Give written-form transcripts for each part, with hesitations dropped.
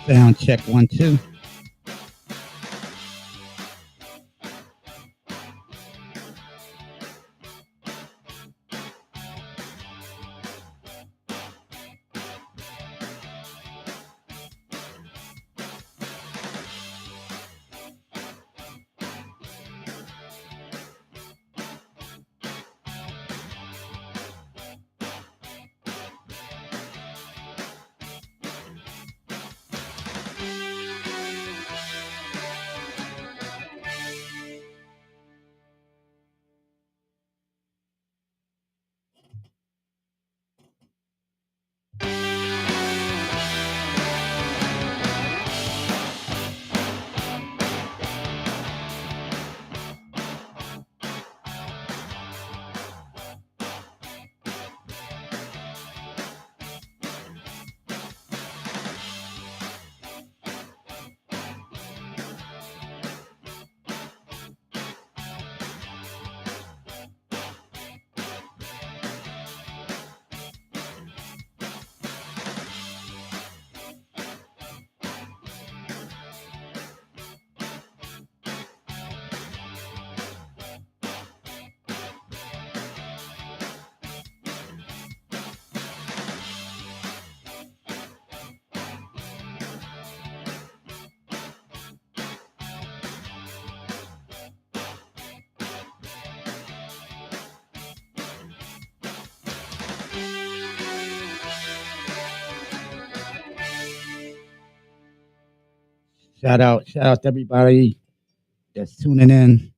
Sound check 1 2. Shout out to everybody that's tuning in.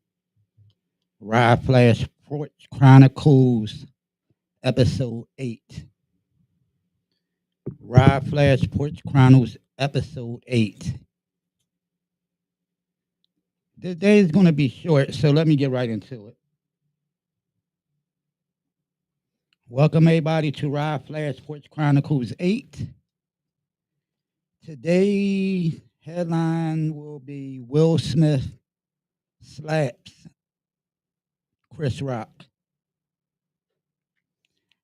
Rodflash Porch Chronicles, episode 8. Rodflash Porch Chronicles, episode 8. The day is going to be short, so let me get right into it. Welcome everybody to Rodflash Porch Chronicles 8. Today's headline will be Will Smith slaps Chris Rock.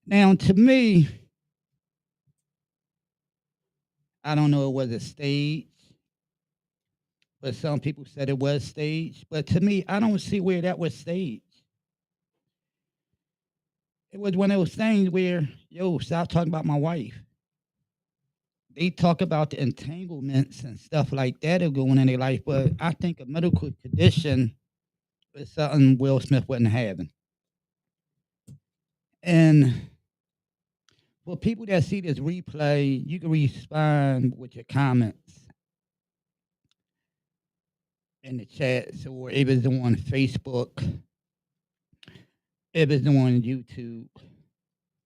Now, to me, I don't know, it was a stage, but some people said it was staged. But to me, I don't see where that was staged. It was one of those things where, yo, stop talking about my wife. They talk about the entanglements and stuff like that are going in their life, but I think a medical condition is something Will Smith wasn't having. And for people that see this replay, you can respond with your comments in the chats, or if it's on Facebook, if it's on YouTube,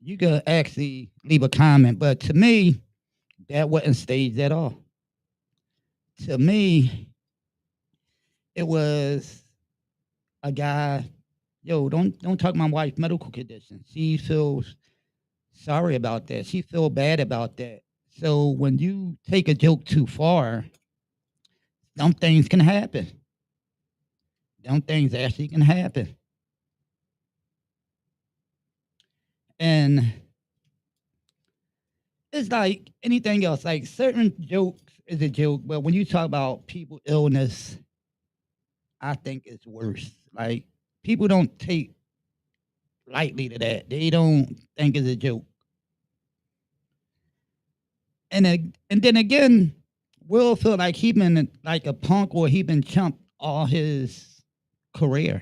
you can actually leave a comment. But to me, that wasn't staged at all. To me, it was a guy, yo, don't talk my wife's medical condition. She feels sorry about that. She feel bad about that. So when you take a joke too far, some things can happen. Some things actually can happen. And it's like anything else. Like certain jokes is a joke, but when you talk about people illness, I think it's worse. Like people don't take lightly to that. They don't think it's a joke. And then again, Will feel like he been like a punk or he been chumped all his career.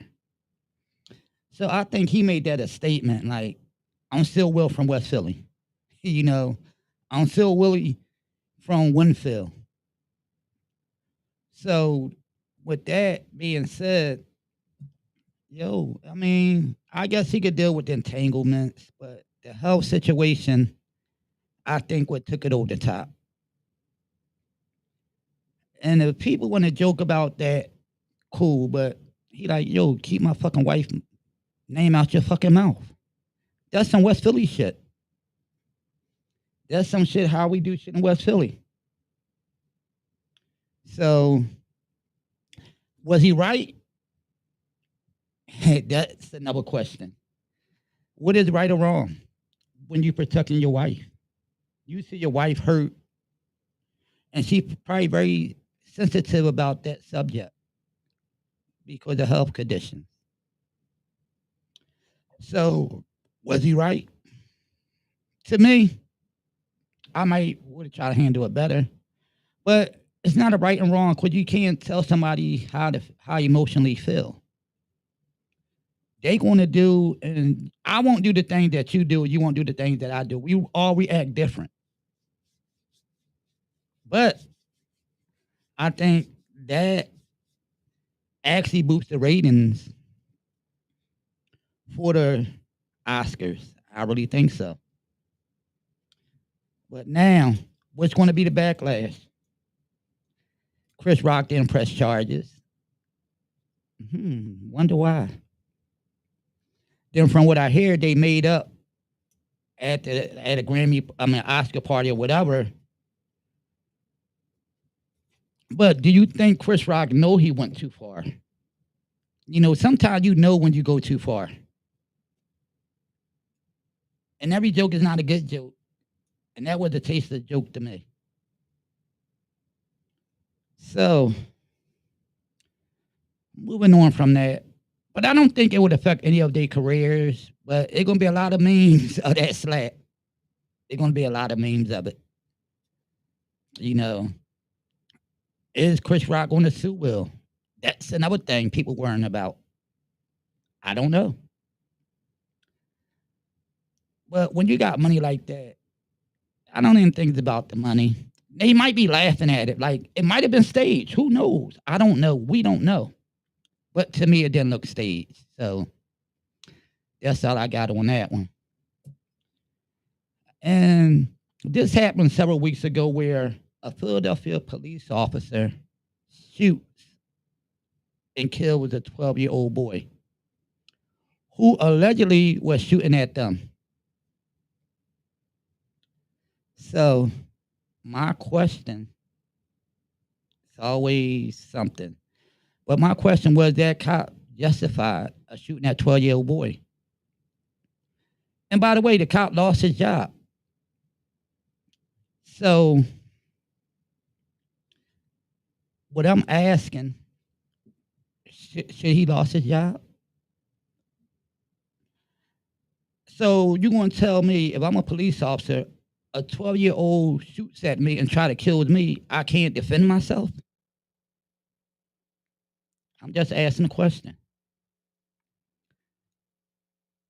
So I think he made that a statement. Like I'm still Will from West Philly. You know, I'm still Willie from Winfield. So with that being said, yo, I mean, I guess he could deal with the entanglements, but the health situation, I think what took it over the top. And if people want to joke about that, cool, but he like, yo, keep my fucking wife name out your fucking mouth. That's some West Philly shit. That's some shit how we do shit in West Philly. So was he right? That's another question. What is right or wrong when you protecting your wife? You see your wife hurt, and she's probably very sensitive about that subject because of health conditions. So, was he right? To me, I might would have tried to handle it better, but it's not a right and wrong because you can't tell somebody how emotionally feel. They going to do, and I won't do the things that you do. You won't do the things that I do. We all react different, but I think that actually boosts the ratings for the Oscars. I really think so. But now, what's going to be the backlash? Chris Rock didn't press charges. Wonder why. Then, from what I hear, they made up at a Oscar party or whatever. But do you think Chris Rock know he went too far? You know, sometimes you know when you go too far, and every joke is not a good joke, and that was a taste of the joke to me. So, moving on from that, but I don't think it would affect any of their careers. But it's gonna be a lot of memes of that slap. There's gonna be a lot of memes of it. You know, is Chris Rock going to sue Will? That's another thing people worrying about. I don't know. But when you got money like that, I don't even think it's about the money. They might be laughing at it. Like it might have been staged. Who knows? I don't know. We don't know. But to me, it didn't look staged. So that's all I got on that one. And this happened several weeks ago where a Philadelphia police officer shoots and kills a 12-year-old boy who allegedly was shooting at them. So my question, it's always something. But my question was that cop justified shooting that 12-year-old boy? And by the way, the cop lost his job. So what I'm asking, should he lost his job? So you're going to tell me if I'm a police officer, a 12-year-old shoots at me and try to kill me, I can't defend myself? I'm just asking a question.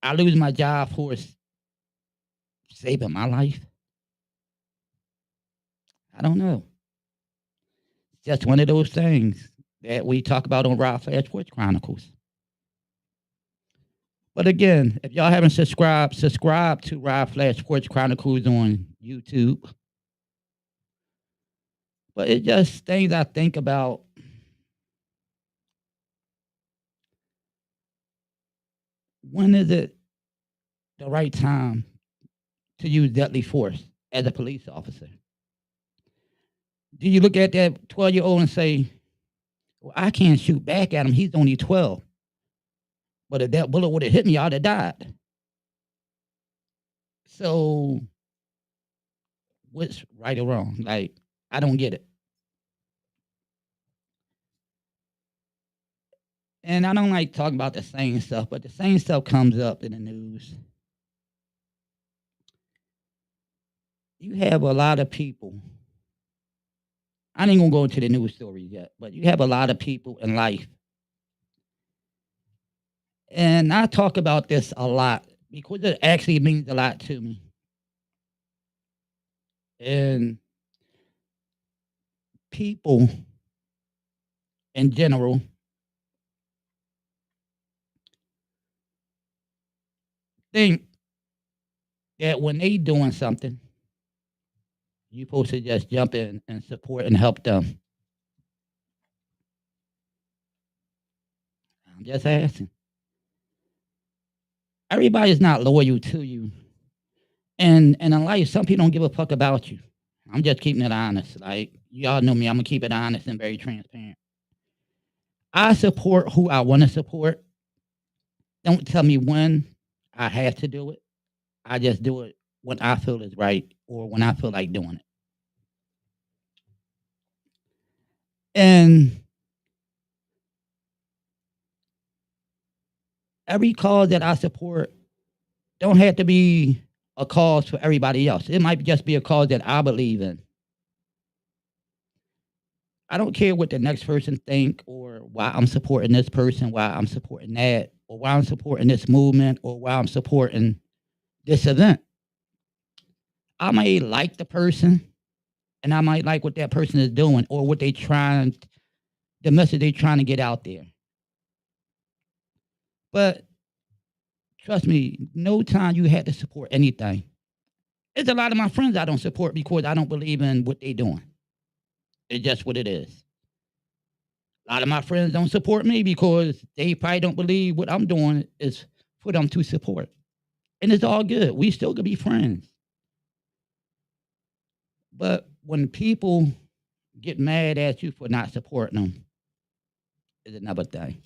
I lose my job for saving my life? I don't know. It's just one of those things that we talk about on Rodflash Porch Chronicles. But again, if y'all haven't subscribed, subscribe to Rodflash Porch Chronicles on YouTube. But it's just things I think about. When is it the right time to use deadly force as a police officer? Do you look at that 12-year-old and say, well, I can't shoot back at him. He's only 12. But if that bullet would have hit me, I'd have died. So what's right or wrong? Like, I don't get it. And I don't like talking about the same stuff, but the same stuff comes up in the news. You have a lot of people. I ain't gonna go into the news stories yet, but you have a lot of people in life. And I talk about this a lot because it actually means a lot to me. And people in general think that when they doing something, you're supposed to just jump in and support and help them. I'm just asking. Everybody's not loyal to you. And in life, some people don't give a fuck about you. I'm just keeping it honest. Like, y'all know me, I'm gonna keep it honest and very transparent. I support who I want to support. Don't tell me when I have to do it. I just do it when I feel is right or when I feel like doing it. And every cause that I support don't have to be a cause for everybody else. It might just be a cause that I believe in. I don't care what the next person think or why I'm supporting this person, why I'm supporting that, or why I'm supporting this movement, or why I'm supporting this event. I may like the person and I might like what that person is doing or what they trying the message they trying to get out there. But trust me, no time you had to support anything. There's a lot of my friends I don't support because I don't believe in what they doing. It's just what it is. A lot of my friends don't support me because they probably don't believe what I'm doing is for them to support. And it's all good. We still could be friends. But when people get mad at you for not supporting them, is another thing.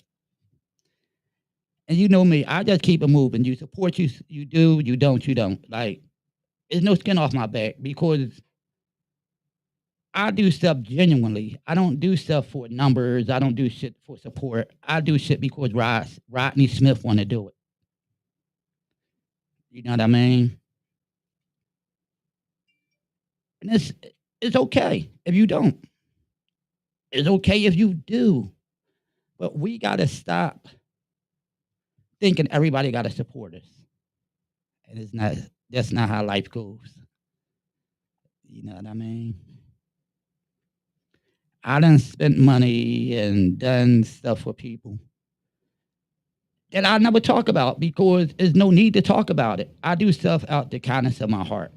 And you know me, I just keep it moving. You support, you do. You don't, you don't. Like, there's no skin off my back because I do stuff genuinely. I don't do stuff for numbers. I don't do shit for support. I do shit because Rodney Smith want to do it. You know what I mean? And it's okay if you don't. It's okay if you do. But we gotta stop thinking everybody gotta support us. And it's not that's not how life goes. You know what I mean? I done spent money and done stuff for people that I never talk about because there's no need to talk about it. I do stuff out the kindness of my heart.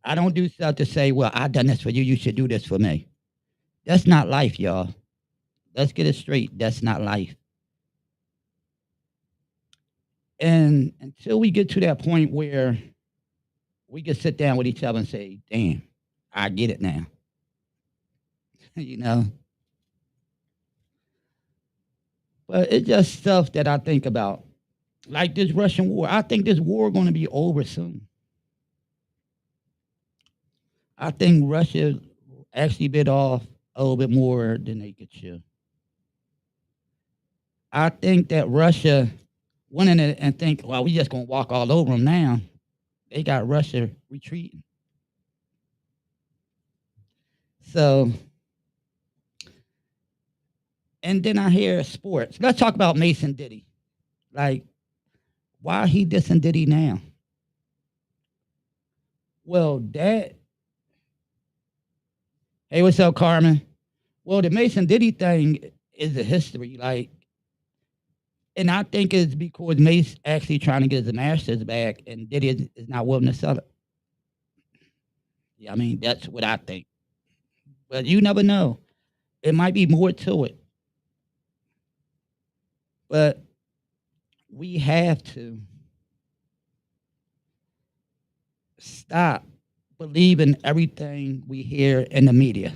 I don't do stuff to say, well, I done this for you, you should do this for me. That's not life, y'all. Let's get it straight. That's not life. And until we get to that point where we can sit down with each other and say, damn, I get it now. you know? But it's just stuff that I think about. Like this Russian war. I think this war gonna be over soon. I think Russia actually bit off a little bit more than they could chew. I think that Russia went in it and think, well, we just gonna walk all over them now. They got Russia retreating. So, and then I hear sports. Let's talk about Mason Diddy. Like, why he dissing Diddy now? Well, that. Hey, what's up, Carmen? Well, the Mason Diddy thing is a history. Like, and I think it's because Mace actually trying to get his masters back, and Diddy is not willing to sell it. Yeah, I mean, that's what I think. But you never know. It might be more to it. But we have to stop believing everything we hear in the media.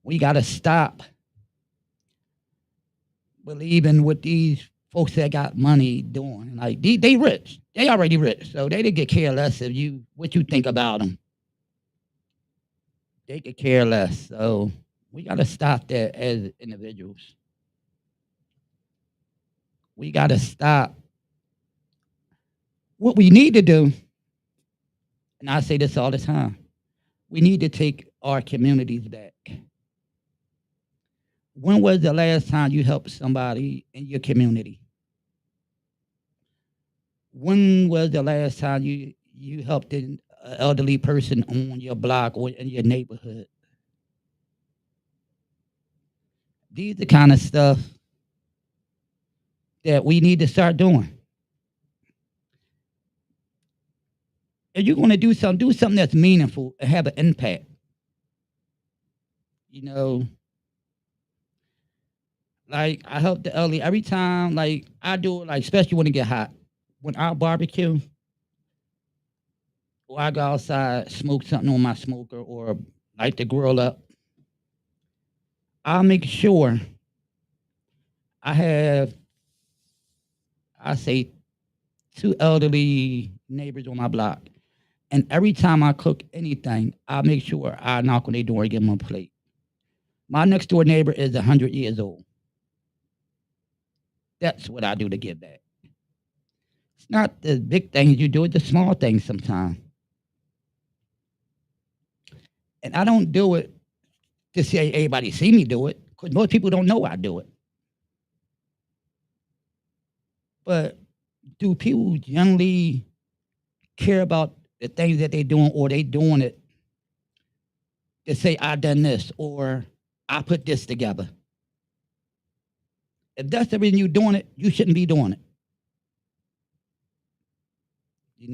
We got to stop believing what these folks that got money doing. Like they rich. They already rich. So they could care less if you what you think about them. They could care less. So we got to stop that as individuals. We got to stop. What we need to do, and I say this all the time, we need to take our communities back. When was the last time you helped somebody in your community? When was the last time you helped an elderly person on your block or in your neighborhood? These are the kind of stuff that we need to start doing. If you're going to do something that's meaningful and have an impact. You know, like I help the elderly every time. Like I do it, like especially when it get hot. When I barbecue, or I go outside, smoke something on my smoker, or light the grill up, I'll make sure I have, I say, two elderly neighbors on my block. And every time I cook anything, I make sure I knock on their door and give them a plate. My next door neighbor is 100 years old. That's what I do to give back. It's not the big things you do, it's the small things sometimes. And I don't do it to say everybody see me do it, because most people don't know I do it. But do people generally care about the things that they're doing, or they doing it to say I done this or I put this together? If that's the reason you're doing it, you shouldn't be doing it.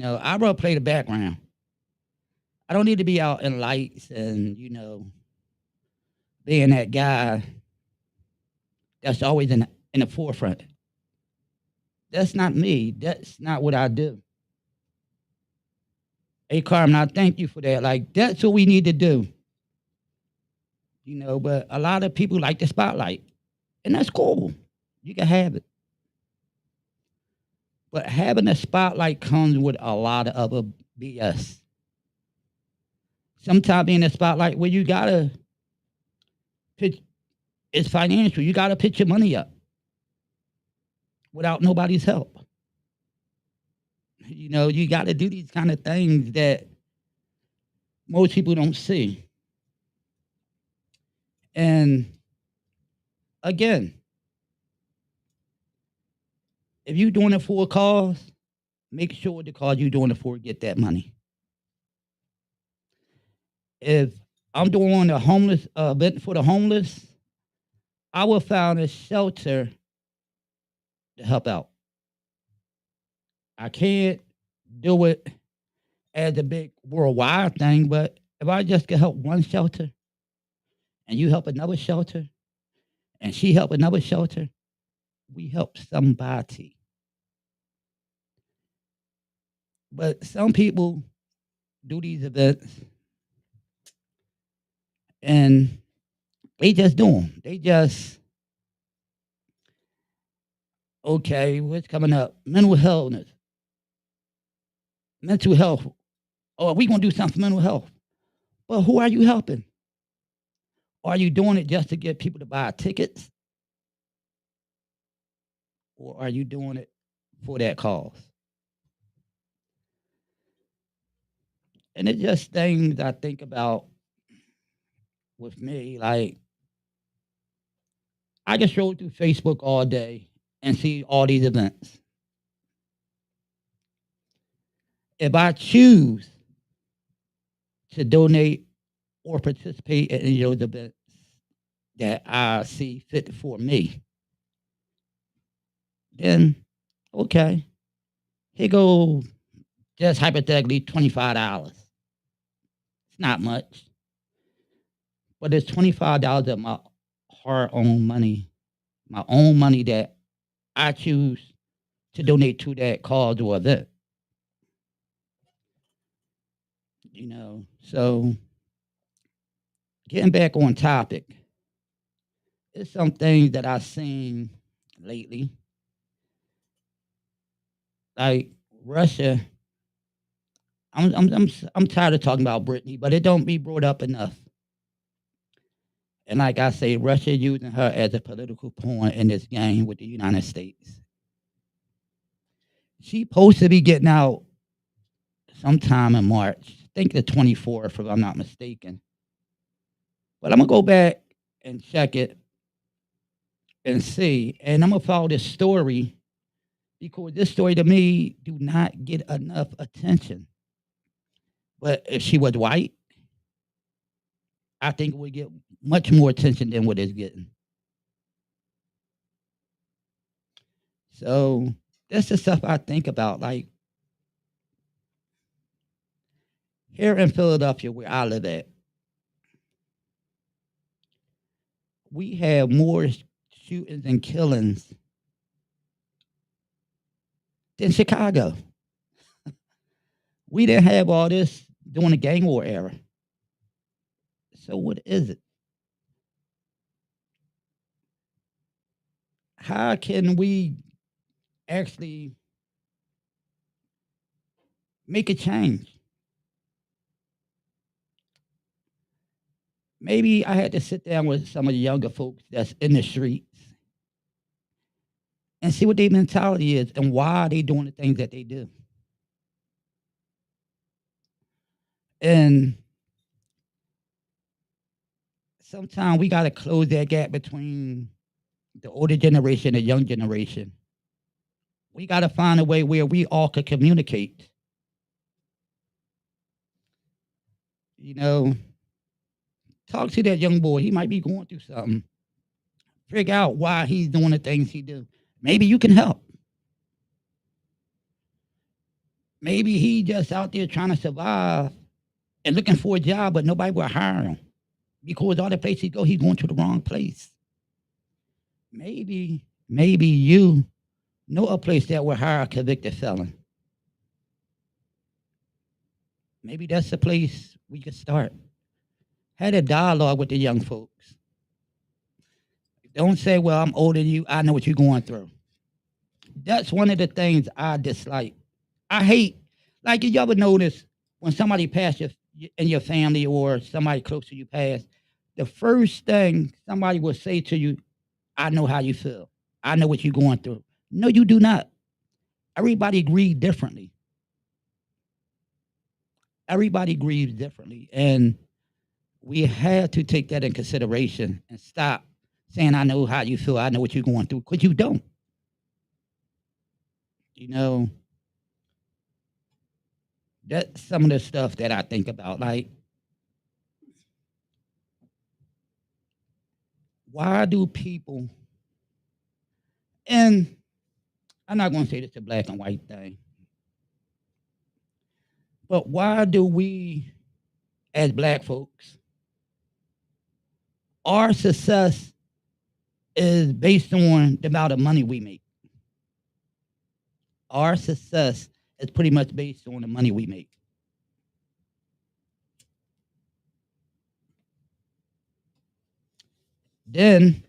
I rather play the background. I don't need to be out in lights and, being that guy that's always in the forefront. That's not me. That's not what I do. Hey, Carmen, I thank you for that. Like, that's what we need to do. But a lot of people like the spotlight, and that's cool. You can have it. But having the spotlight comes with a lot of other BS. Sometimes in the spotlight where you gotta pitch, it's financial. You gotta pitch your money up without nobody's help. You gotta do these kind of things that most people don't see. And again, if you're doing it for a cause, make sure the cause you're doing it for get that money. If I'm doing a homeless event for the homeless, I will found a shelter to help out. I can't do it as a big worldwide thing, but if I just can help one shelter and you help another shelter and she help another shelter, we help somebody. But some people do these events and they just do them. They just, okay, what's coming up? Mental health. Oh, we gonna do something for mental health. Well, who are you helping? Are you doing it just to get people to buy tickets? Or are you doing it for that cause? And it's just things I think about with me. Like, I just scroll through Facebook all day and see all these events. If I choose to donate or participate in those events that I see fit for me, then okay, here go just hypothetically $25. It's not much, but it's $25 of my hard-earned money, my own money that I choose to donate to that cause or event. So getting back on topic, it's some things that I've seen lately, like Russia. I'm tired of talking about Brittany, but it don't be brought up enough. And like I say, Russia using her as a political pawn in this game with the United States. She supposed to be getting out sometime in March. I think the 24th, if I'm not mistaken. But I'm gonna go back and check it and see, and I'm gonna follow this story because this story to me do not get enough attention. But if she was white, I think it would get much more attention than what it's getting. So that's the stuff I think about. Like here in Philadelphia, where I live at, we have more shootings and killings than Chicago. We didn't have all this during the gang war era. So what is it? How can we actually make a change? Maybe I had to sit down with some of the younger folks that's in the streets and see what their mentality is and why they doing the things that they do. And sometimes we got to close that gap between the older generation and the young generation. We got to find a way where we all could communicate. You know, talk to that young boy. He might be going through something. Figure out why he's doing the things he do. Maybe you can help. Maybe he just out there trying to survive and looking for a job, but nobody will hire him because all the places he go, he's going to the wrong place. Maybe you know a place that will hire a convicted felon. Maybe that's the place we could start. Had a dialogue with the young folks. Don't say, well, I'm older than you. I know what you're going through. That's one of the things I dislike. I hate, like you ever notice when somebody passed in your family or somebody close to you passed, the first thing somebody will say to you, I know how you feel. I know what you're going through. No, you do not. Everybody grieves differently. Everybody grieves differently. And we have to take that in consideration and stop saying, I know how you feel. I know what you're going through, because you don't. You know, that's some of the stuff that I think about. Like, why do people, and I'm not going to say this a black and white thing, but why do we, as black folks, our success is based on the amount of money we make? Our success is pretty much based on the money we make. Then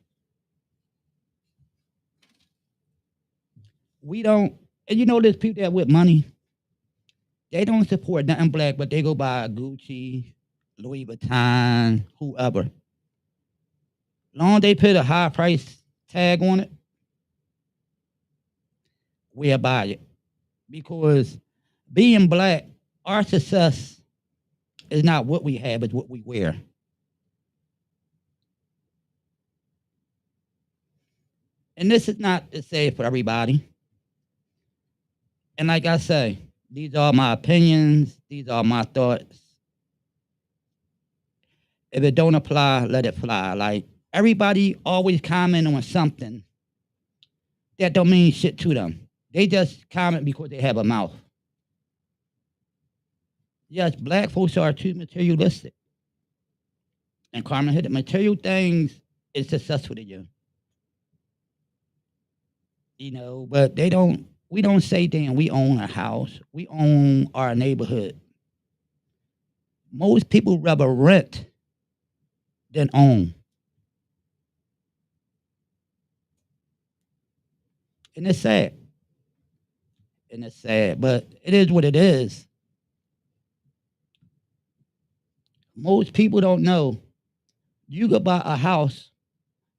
we don't, and you know, there's people that with money, they don't support nothing black, but they go buy Gucci, Louis Vuitton, whoever. Long they put a high price tag on it, we'll buy it. Because being black, our success is not what we have, it's what we wear. And this is not to say for everybody. And like I say, these are my opinions, these are my thoughts. If it don't apply, let it fly. Like, everybody always comment on something that don't mean shit to them. They just comment because they have a mouth. Yes, black folks are too materialistic. And Carmen hit it. Material things is successful to you. You know, but we don't say, damn, we own a house. We own our neighborhood. Most people rather rent than own. And it's sad. And it's sad. But it is what it is. Most people don't know you could buy a house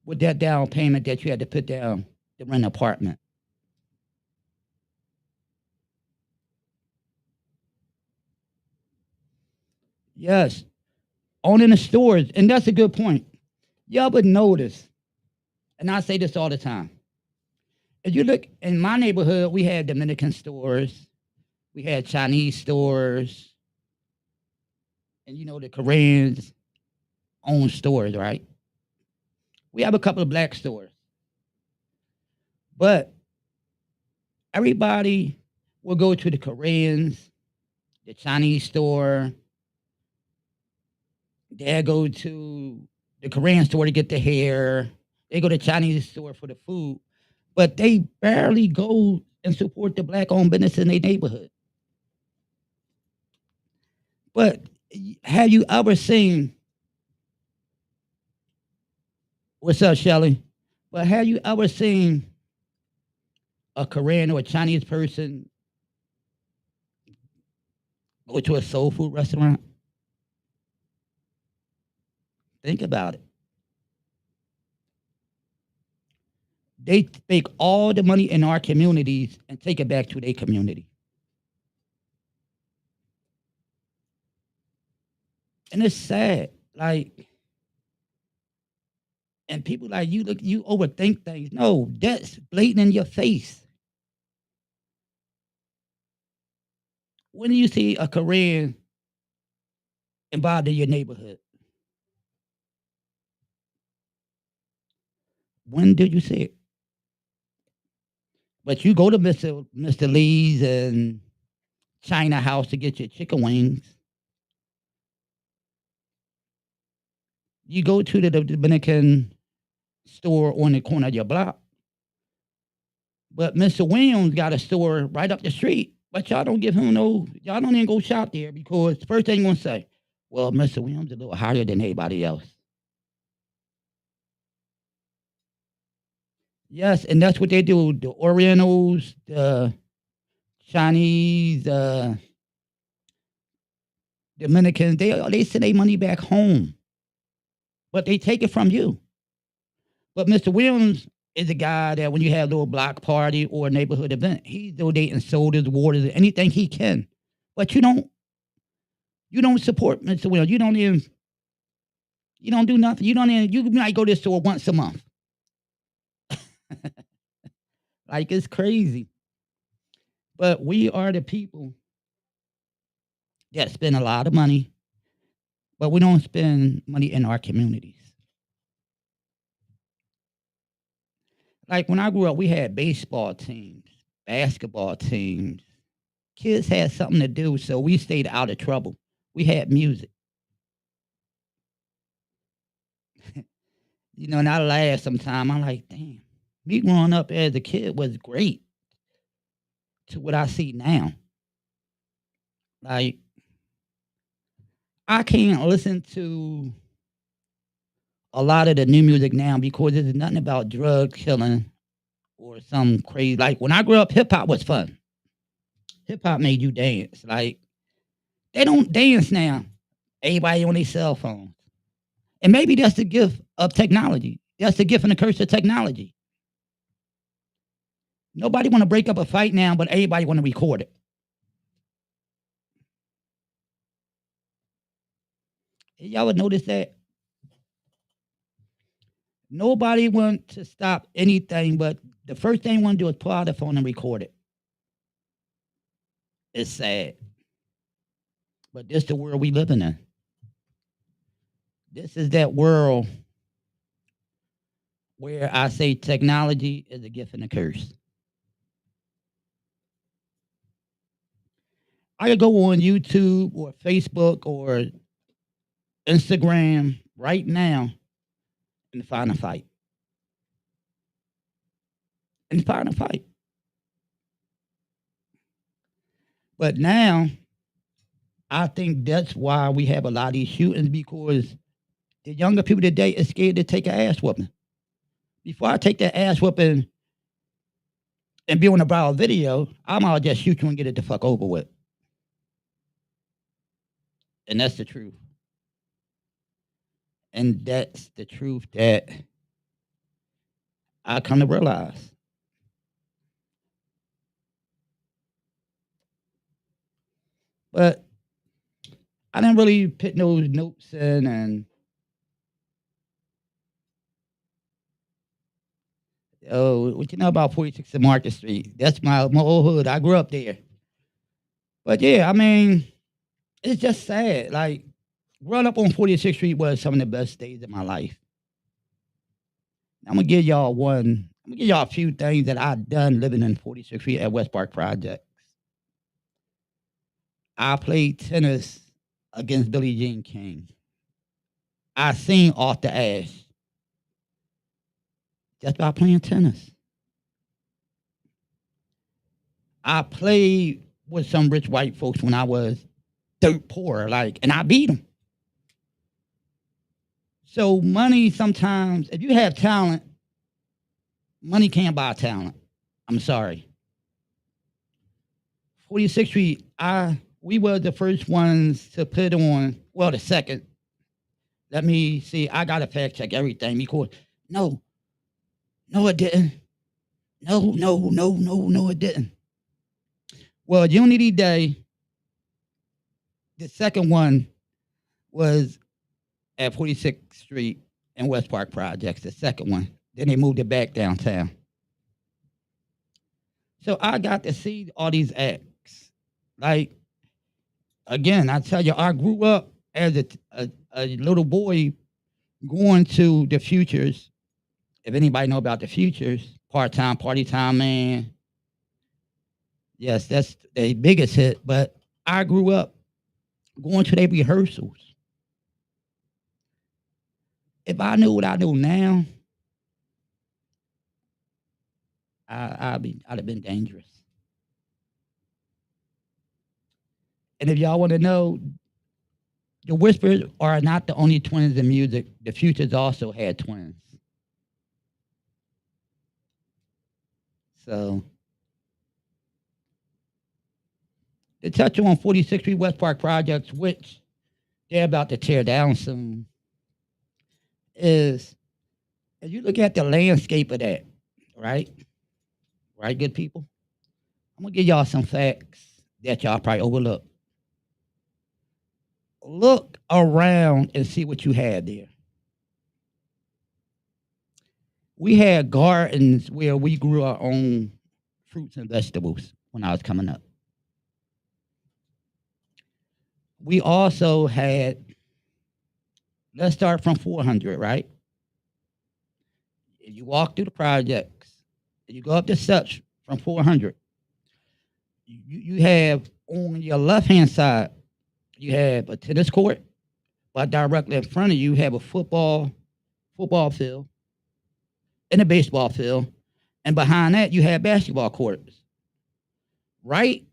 with that down payment that you had to put down to rent an apartment. Yes, owning the stores, and that's a good point. Y'all would notice, and I say this all the time. If you look in my neighborhood, we had Dominican stores, we had Chinese stores, and you know the Koreans own stores, right? We have a couple of black stores, but everybody will go to the Koreans, the Chinese store. They go to the Korean store to get the hair. They go to the Chinese store for the food, but they barely go and support the black-owned business in their neighborhood. But have you ever seen? What's up, Shelly? But have you ever seen a Korean or a Chinese person go to a soul food restaurant? Think about it. They take all the money in our communities and take it back to their community. And it's sad. Like, and people like you look, you overthink things. No, that's blatant in your face. When do you see a Korean involved in your neighborhood? When did you see it? But you go to Mr. Lee's and China House to get your chicken wings. You go to the Dominican store on the corner of your block. But Mr. Williams got a store right up the street. But y'all don't give him y'all don't even go shop there because first thing you're going to say, well, Mr. Williams is a little higher than anybody else. Yes, and that's what they do. The Orientals, the Chinese, Dominicans, they send their money back home, but they take it from you. But Mr. Williams is a guy that when you have a little block party or a neighborhood event, he's donating sodas, waters, anything he can. But you don't support Mr. Williams. You don't do nothing. You might go to the store once a month. Like it's crazy. But we are the people that spend a lot of money, but we don't spend money in our communities. Like when I grew up, we had baseball teams, basketball teams. Kids had something to do, so we stayed out of trouble. We had music. And I laugh sometimes. I'm like, damn, me growing up as a kid was great to what I see now. Like, I can't listen to a lot of the new music now because there's nothing about drug killing or some crazy. Like when I grew up, hip hop was fun. Hip hop made you dance. Like they don't dance now. Everybody on their cell phones. And maybe that's the gift of technology. That's the gift and the curse of technology. Nobody want to break up a fight now, but everybody want to record it. Y'all would notice that nobody want to stop anything, but the first thing want to do is pull out the phone and record it. It's sad. But this is the world we living in. This is that world where I say technology is a gift and a curse. I could go on YouTube or Facebook or Instagram right now and find a fight. And find a fight. But now, I think that's why we have a lot of these shootings because the younger people today are scared to take an ass whooping. Before I take that ass whooping and be on a viral video, I might just shoot you and get it the fuck over with. And that's the truth. And that's the truth that I come to realize. But I didn't really put those notes in and what you know about 46th and Market Street? That's my old hood. I grew up there. But yeah, I mean, it's just sad. Like growing up on 46th Street was some of the best days of my life. I'm gonna give y'all a few things that I've done living in 46th Street at West Park Project. I played tennis against Billie Jean King. I seen Arthur Ashe just by playing tennis. I played with some rich white folks when I was dirt poor, and I beat them. So money sometimes, if you have talent, money can't buy talent. I'm sorry. 46th Street, we were the first ones to put on, well, the second, Let me see. I gotta fact check everything because no, no, it didn't. No, no, no, no, no, it didn't. Well, Unity Day, the second one was at 46th Street and West Park Projects, the second one. Then they moved it back downtown. So I got to see all these acts. Like, again, I tell you, I grew up as a little boy going to the Futures. If anybody know about the Futures, Part Time, Party Time Man. Yes, that's the biggest hit. But I grew up going to their rehearsals. If I knew what I know now, I'd have been dangerous. And if y'all want to know, the Whispers are not the only twins in music. The Futures also had twins. So to touch on 46th Street West Park projects, which they're about to tear down soon, is if you look at the landscape of that, right? Right, good people? I'm gonna give y'all some facts that y'all probably overlook. Look around and see what you had there. We had gardens where we grew our own fruits and vegetables when I was coming up. We also had, let's start from 400, right? If you walk through the projects, and you go up the steps from 400, you have on your left hand side, you have a tennis court, but directly in front of you, have a football field and a baseball field, and behind that you have basketball courts. Right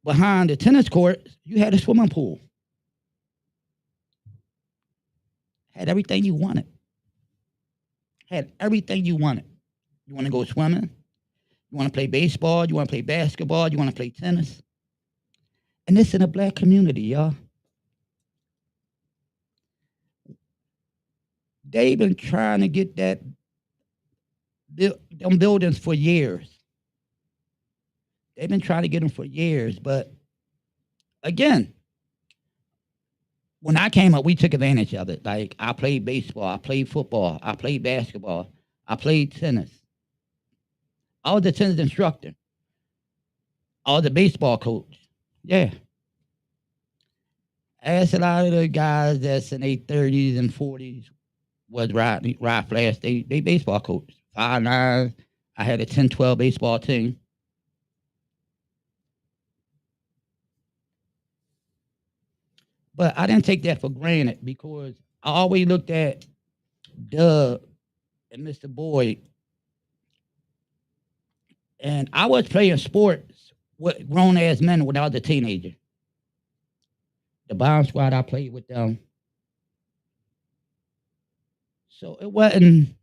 behind the tennis courts, you had a swimming pool. Had everything you wanted. Had everything you wanted. You want to go swimming? You want to play baseball? You want to play basketball? You want to play tennis? And this in a black community, y'all. They've been trying to get them buildings for years. They've been trying to get them for years, but again, when I came up, we took advantage of it. Like I played baseball, I played football, I played basketball, I played tennis. I was a tennis instructor. I was a baseball coach. Yeah. Ask a lot of the guys that's in their 30s and 40s was Rodflash. They baseball coach. 5'9". I had a 10-12 baseball team. But I didn't take that for granted because I always looked at Doug and Mr. Boyd, and I was playing sports with grown ass men when I was a teenager. The bomb squad, I played with them. So it wasn't.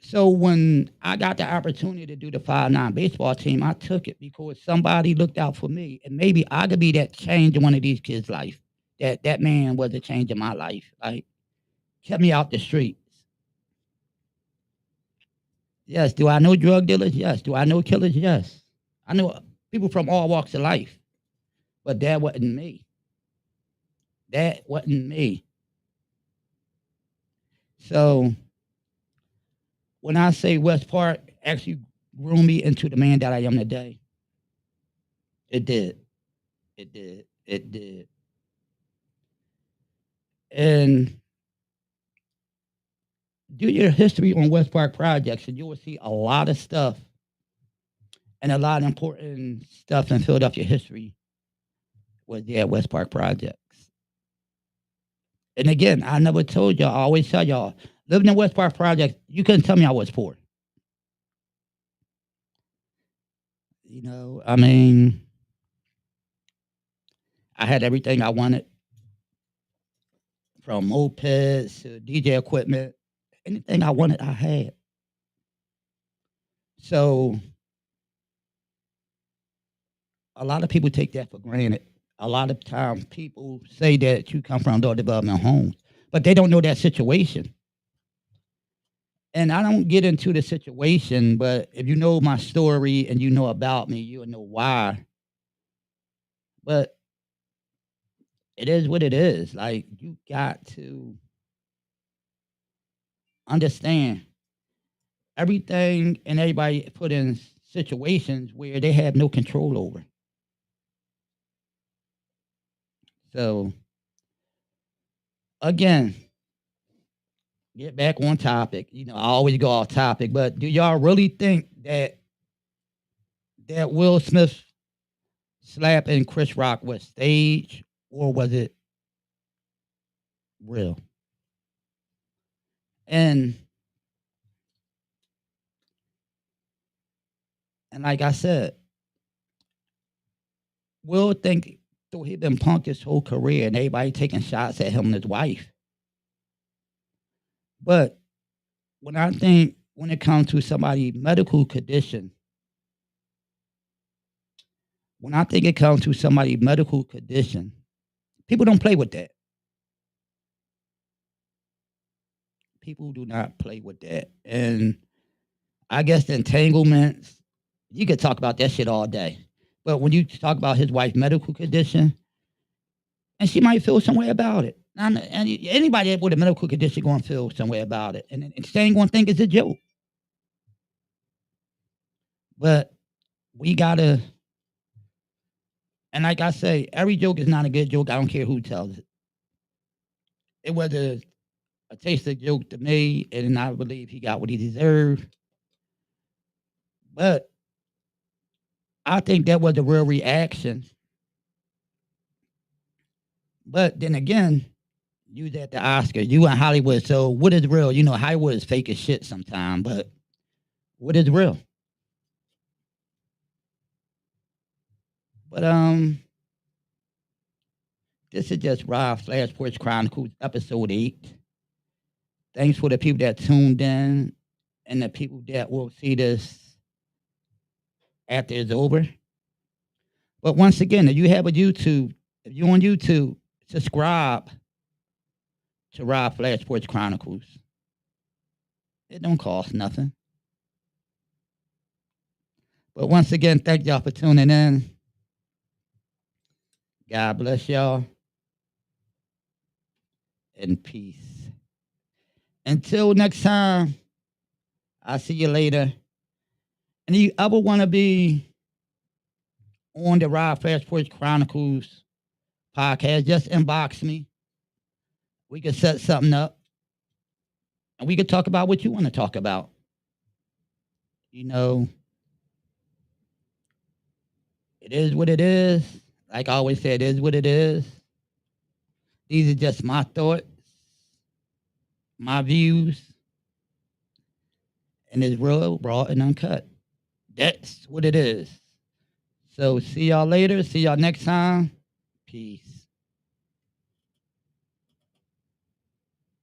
So when I got the opportunity to do the 5'9" baseball team, I took it because somebody looked out for me, and maybe I could be that change in one of these kids' life. That man was a change in my life. Like kept me out the streets. Yes. Do I know drug dealers? Yes. Do I know killers? Yes. I know people from all walks of life, but that wasn't me. That wasn't me. So when I say West Park actually grew me into the man that I am today, it did. It did. It did. And do your history on West Park projects, and you will see a lot of stuff and a lot of important stuff in Philadelphia history was there at West Park projects. And again, I never told y'all. I always tell y'all, living in West Park projects, you couldn't tell me I was poor. I mean, I had everything I wanted from mopeds to DJ equipment. Anything I wanted, I had. So a lot of people take that for granted. a lot of times people say that you come from low development homes, but they don't know that situation. And I don't get into the situation, but if you know my story and you know about me, you'll know why. But it is what it is. Like, you got to understand everything and everybody put in situations where they have no control over. So, again, get back on topic. You know, I always go off topic, but do y'all really think that Will Smith slap and Chris Rock was staged or was it real? And like I said, Will think so he been punked his whole career and everybody taking shots at him and his wife. But when I think when it comes to somebody's medical condition, when I think it comes to somebody's medical condition, people don't play with that. People do not play with that. And I guess the entanglements, you could talk about that shit all day. But when you talk about his wife's medical condition, and she might feel some way about it. And anybody with a medical condition going to feel some way about it. And she ain't going to think it's a joke. But we got to, and like I say, every joke is not a good joke. I don't care who tells it. It was a tasty joke to me, and I believe he got what he deserved. But I think that was a real reaction. But then again, you was at the Oscar, you in Hollywood, so what is real? You know, Hollywood is fake as shit sometimes, but what is real? But this is just Rodflash Porch Chronicles, episode 8. Thanks for the people that tuned in and the people that will see this after it's over. But once again, if you have a YouTube, if you're on YouTube, subscribe to Rodflash Porch Chronicles. It don't cost nothing. But once again, thank y'all for tuning in. God bless y'all. And peace. Until next time, I'll see you later. And if you ever want to be on the Rodflash Porch Chronicles podcast, just inbox me. We could set something up. And we could talk about what you want to talk about. You know, it is what it is. Like I always say, it is what it is. These are just my thoughts, my views, and it's real, raw, and uncut. That's what it is. So see y'all later. See y'all next time. Peace.